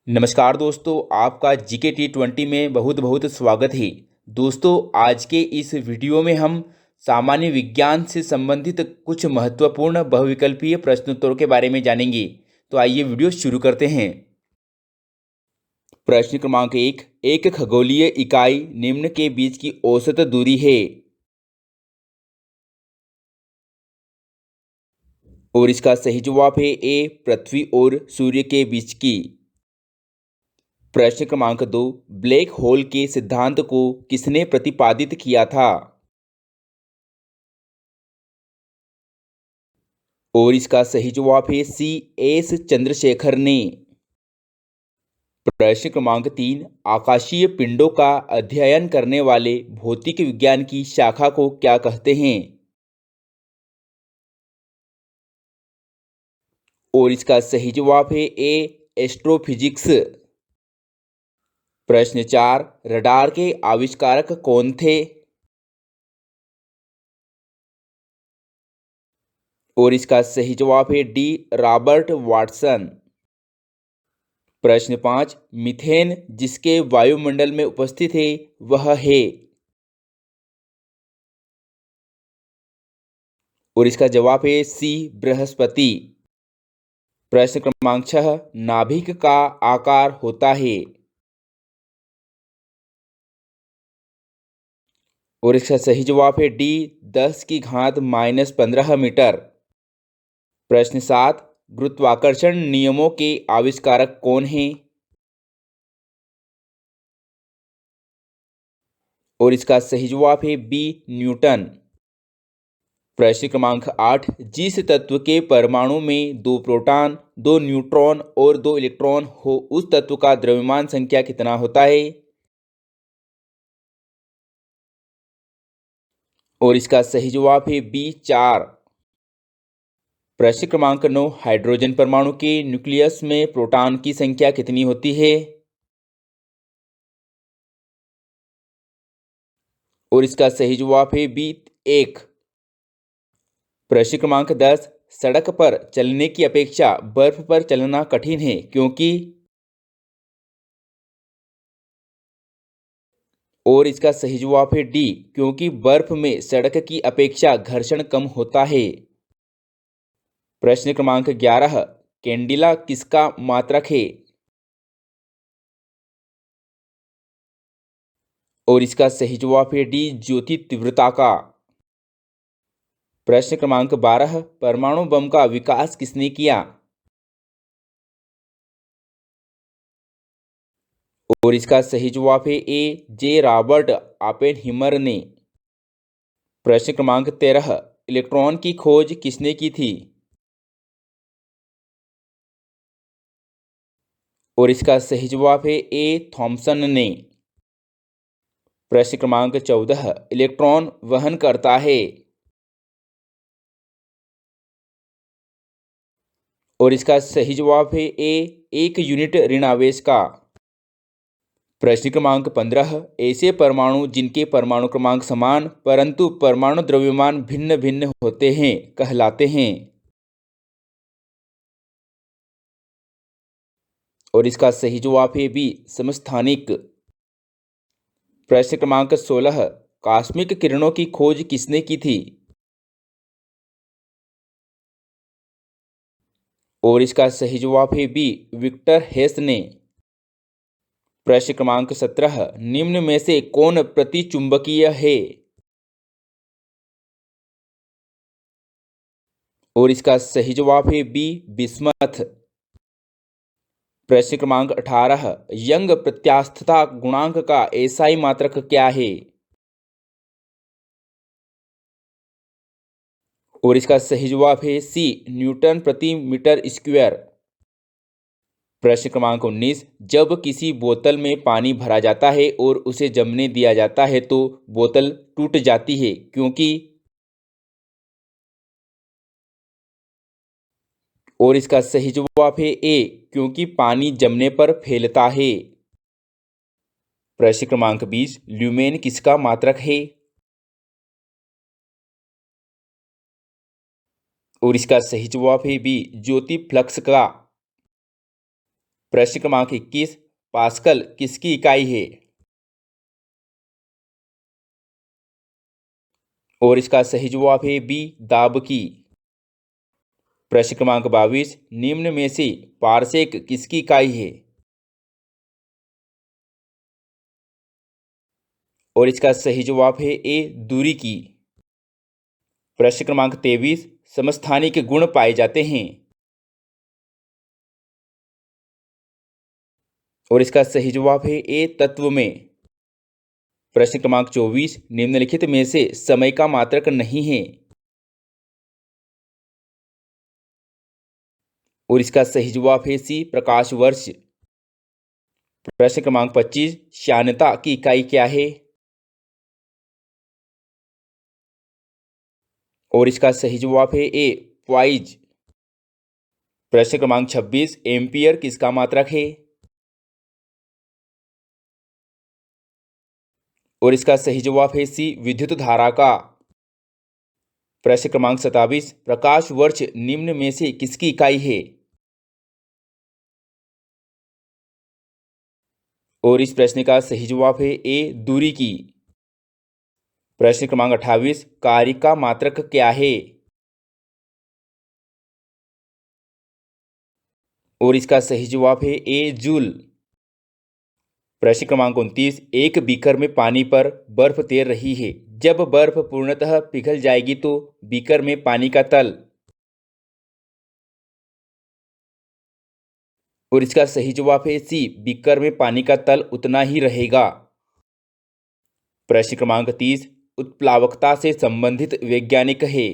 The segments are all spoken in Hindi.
नमस्कार दोस्तों, आपका जीके T20 में बहुत बहुत स्वागत है। दोस्तों, आज के इस वीडियो में हम सामान्य विज्ञान से संबंधित कुछ महत्वपूर्ण बहुविकल्पीय प्रश्नोत्तरों के बारे में जानेंगे। तो आइए वीडियो शुरू करते हैं। प्रश्न क्रमांक एक खगोलीय इकाई निम्न के बीच की औसत दूरी है। और इसका सही जवाब है ए, पृथ्वी और सूर्य के बीच की। प्रश्न क्रमांक 2, ब्लैक होल के सिद्धांत को किसने प्रतिपादित किया था? और इसका सही जवाब है सी, एस चंद्रशेखर ने। प्रश्न क्रमांक 3, आकाशीय पिंडों का अध्ययन करने वाले भौतिक विज्ञान की शाखा को क्या कहते हैं? और इसका सही जवाब है ए, एस्ट्रोफिजिक्स। प्रश्न 4, रडार के आविष्कारक कौन थे? और इसका सही जवाब है डी, रॉबर्ट वाटसन। प्रश्न 5, मीथेन जिसके वायुमंडल में उपस्थित है वह है। और इसका जवाब है सी, बृहस्पति। प्रश्न क्रमांक 6, नाभिक का आकार होता है। और इसका सही जवाब है डी, 10⁻⁻15 मीटर। प्रश्न 7, गुरुत्वाकर्षण नियमों के आविष्कारक कौन हैं? और इसका सही जवाब है बी, न्यूटन। प्रश्न क्रमांक 8, जिस तत्व के परमाणु में 2 प्रोटॉन, 2 न्यूट्रॉन और 2 इलेक्ट्रॉन हो उस तत्व का द्रव्यमान संख्या कितना होता है? और इसका सही जवाब है बी, 4। प्रश्न क्रमांक 9, हाइड्रोजन परमाणु के न्यूक्लियस में प्रोटॉन की संख्या कितनी होती है? और इसका सही जवाब है बी, 1। प्रश्न क्रमांक 10, सड़क पर चलने की अपेक्षा बर्फ पर चलना कठिन है क्योंकि। और इसका सही जवाब है डी, क्योंकि बर्फ में सड़क की अपेक्षा घर्षण कम होता है। प्रश्न क्रमांक 11, कैंडिला किसका मात्रक है? और इसका सही जवाब है डी, ज्योति तीव्रता का। प्रश्न क्रमांक 12, परमाणु बम का विकास किसने किया? और इसका सही जवाब है ए, जे रॉबर्ट ओपेनहीमर ने। प्रश्न क्रमांक 13, इलेक्ट्रॉन की खोज किसने की थी? और इसका सही जवाब है ए, थॉमसन ने। प्रश्न क्रमांक 14, इलेक्ट्रॉन वहन करता है। और इसका सही जवाब है ए, 1 यूनिट ऋण आवेश का। प्रश्न क्रमांक 15, ऐसे परमाणु जिनके परमाणु क्रमांक समान परंतु परमाणु द्रव्यमान भिन्न भिन्न होते हैं कहलाते हैं। और इसका सही जवाब है बी, समस्थानिक। प्रश्न क्रमांक 16, कॉस्मिक किरणों की खोज किसने की थी? और इसका सही जवाब है बी, विक्टर हेस ने। प्रश्न क्रमांक 17, निम्न में से कौन प्रतिचुंबकीय है? और इसका सही जवाब है बी, बिस्मथ। प्रश्न क्रमांक 18, यंग प्रत्यास्थता गुणांक का एसआई मात्रक क्या है? और इसका सही जवाब है सी, न्यूटन प्रति मीटर स्क्वायर। प्रश्न क्रमांक 19, जब किसी बोतल में पानी भरा जाता है और उसे जमने दिया जाता है तो बोतल टूट जाती है क्योंकि। और इसका सही जवाब है ए, क्योंकि पानी जमने पर फैलता है। प्रश्न क्रमांक 20, ल्यूमेन किसका मात्रक है? और इसका सही जवाब है बी, ज्योति फ्लक्स का। प्रश्न क्रमांक 21, पास्कल किसकी इकाई है? और इसका सही जवाब है बी, दाब की। प्रश्न क्रमांक 22, निम्न में से पारसेक किसकी इकाई है? और इसका सही जवाब है ए, दूरी की। प्रश्न क्रमांक 23, समस्थानिक गुण पाए जाते हैं। और इसका सही जवाब है ए, तत्व में। प्रश्न क्रमांक 24, निम्नलिखित में से समय का मात्रक नहीं है। और इसका सही जवाब है सी, प्रकाश वर्ष। प्रश्न क्रमांक 25, श्यानता की इकाई क्या है? और इसका सही जवाब है ए, प्वाइज। प्रश्न क्रमांक 26, एम्पियर किसका मात्रक है? और इसका सही जवाब है सी, विद्युत धारा का। प्रश्न क्रमांक 27, प्रकाश वर्ष निम्न में से किसकी इकाई है? और इस प्रश्न का सही जवाब है ए, दूरी की। प्रश्न क्रमांक 28, कार्य का मात्रक क्या है? और इसका सही जवाब है ए, जूल। प्रश्न क्रमांक 29, एक बीकर में पानी पर बर्फ तैर रही है। जब बर्फ पूर्णतः पिघल जाएगी तो बीकर में पानी का तल। और इसका सही जवाब है सी, बीकर में पानी का तल उतना ही रहेगा। प्रश्न क्रमांक 30, उत्प्लावकता से संबंधित वैज्ञानिक है।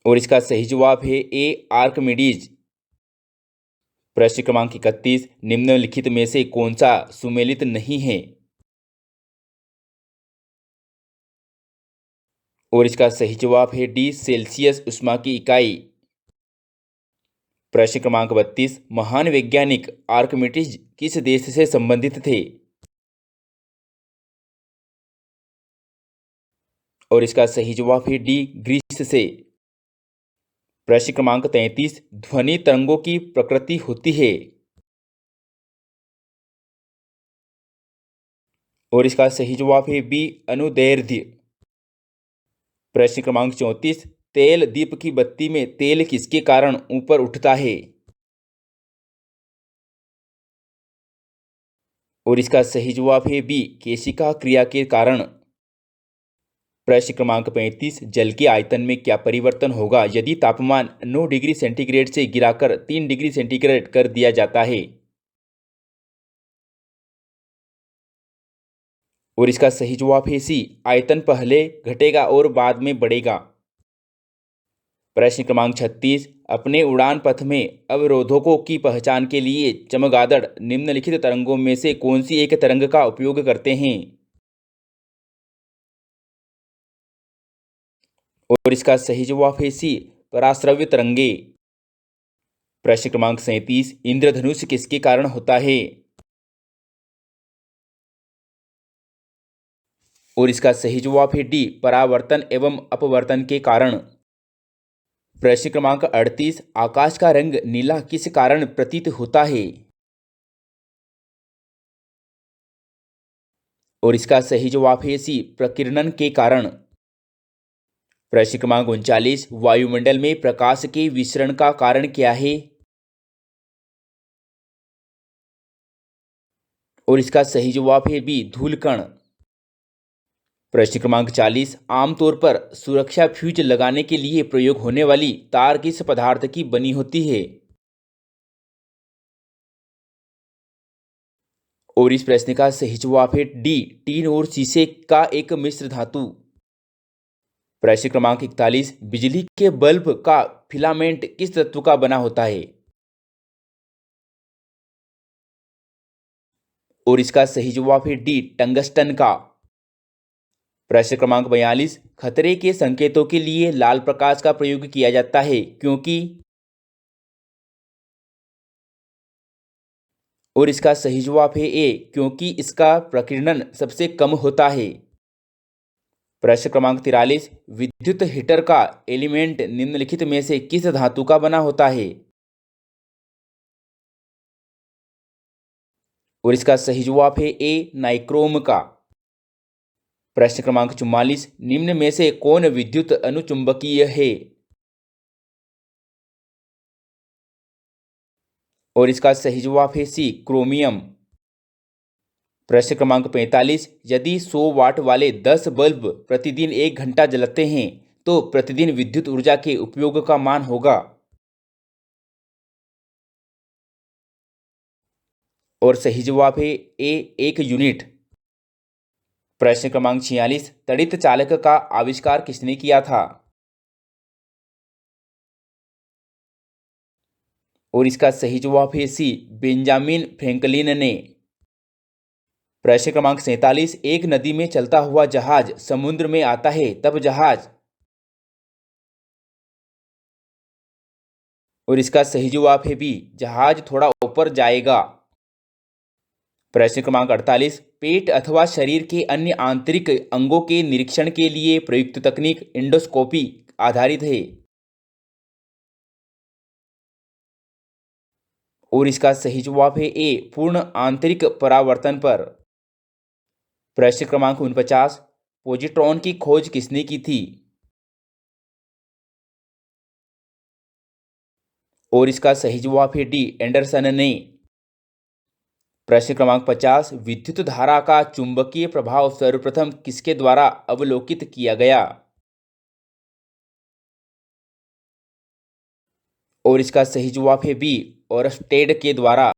और इसका सही जवाब है ए, आर्कमिडीज। प्रश्न क्रमांक 31, निम्नलिखित में से कौन सा सुमेलित नहीं है? और इसका सही जवाब है डी, सेल्सियस उष्मा की इकाई। प्रश्न क्रमांक 32, महान वैज्ञानिक आर्कमिडीज किस देश से संबंधित थे? और इसका सही जवाब है डी, ग्रीस से। प्रश्न क्रमांक 33, ध्वनि तरंगों की प्रकृति होती है। और इसका सही जवाब है बी, अनुदैर्ध्य। प्रश्न क्रमांक 34, तेल दीप की बत्ती में तेल किसके कारण ऊपर उठता है? और इसका सही जवाब है बी, केशिका क्रिया के कारण। प्रश्न क्रमांक 35, जल के आयतन में क्या परिवर्तन होगा यदि तापमान 9 डिग्री सेंटीग्रेड से गिराकर 3 डिग्री सेंटीग्रेड कर दिया जाता है? और इसका सही जवाब है सी, आयतन पहले घटेगा और बाद में बढ़ेगा। प्रश्न क्रमांक 36, अपने उड़ान पथ में अवरोधकों की पहचान के लिए चमगादड़ निम्नलिखित तरंगों में से कौन सी एक तरंग का उपयोग करते हैं? और इसका सही जवाब है सी, पराश्रव्य तरंगे। प्रश्न क्रमांक 37, इंद्रधनुष किसके कारण होता है? और इसका सही जवाब है डी, परावर्तन एवं अपवर्तन के कारण। प्रश्न क्रमांक 38, आकाश का रंग नीला किस कारण प्रतीत होता है? और इसका सही जवाब है सी, प्रकीर्णन के कारण। प्रश्न क्रमांक 39, वायुमंडल में प्रकाश के विसरण का कारण क्या है? और इसका सही जवाब है बी, धूलकण। प्रश्न क्रमांक 40, आमतौर पर सुरक्षा फ्यूज लगाने के लिए प्रयोग होने वाली तार किस पदार्थ की बनी होती है? और इस प्रश्न का सही जवाब है डी, टीन और शीशे का एक मिश्र धातु। प्रश्न क्रमांक 41, बिजली के बल्ब का फिलामेंट किस तत्व का बना होता है? और इसका सही जवाब है डी, टंगस्टन का। प्रश्न क्रमांक 42, खतरे के संकेतों के लिए लाल प्रकाश का प्रयोग किया जाता है क्योंकि। और इसका सही जवाब है ए, क्योंकि इसका प्रकीर्णन सबसे कम होता है। प्रश्न क्रमांक 43, विद्युत हीटर का एलिमेंट निम्नलिखित में से किस धातु का बना होता है? और इसका सही जवाब है ए, नाइक्रोम का। प्रश्न क्रमांक 44, निम्न में से कौन विद्युत अनुचुंबकीय है? और इसका सही जवाब है सी, क्रोमियम। प्रश्न क्रमांक 45, यदि 100 वाट वाले 10 बल्ब प्रतिदिन 1 घंटा जलते हैं तो प्रतिदिन विद्युत ऊर्जा के उपयोग का मान होगा। और सही जवाब है ए, 1 यूनिट। प्रश्न क्रमांक 46, तड़ित चालक का आविष्कार किसने किया था? और इसका सही जवाब है सी, बेंजामिन फ्रैंकलिन ने। प्रश्न क्रमांक 47, एक नदी में चलता हुआ जहाज समुद्र में आता है तब जहाज। और इसका सही जवाब है बी, जहाज थोड़ा ऊपर जाएगा। प्रश्न क्रमांक 48, पेट अथवा शरीर के अन्य आंतरिक अंगों के निरीक्षण के लिए प्रयुक्त तकनीक एंडोस्कोपी आधारित है। और इसका सही जवाब है ए, पूर्ण आंतरिक परावर्तन पर। प्रश्न क्रमांक 49, पोजिट्रॉन की खोज किसने की थी? और इसका सही जवाब है डी, एंडरसन ने। प्रश्न क्रमांक 50, विद्युत धारा का चुंबकीय प्रभाव सर्वप्रथम किसके द्वारा अवलोकित किया गया? और इसका सही जवाब है बी, ओरस्टेड के द्वारा।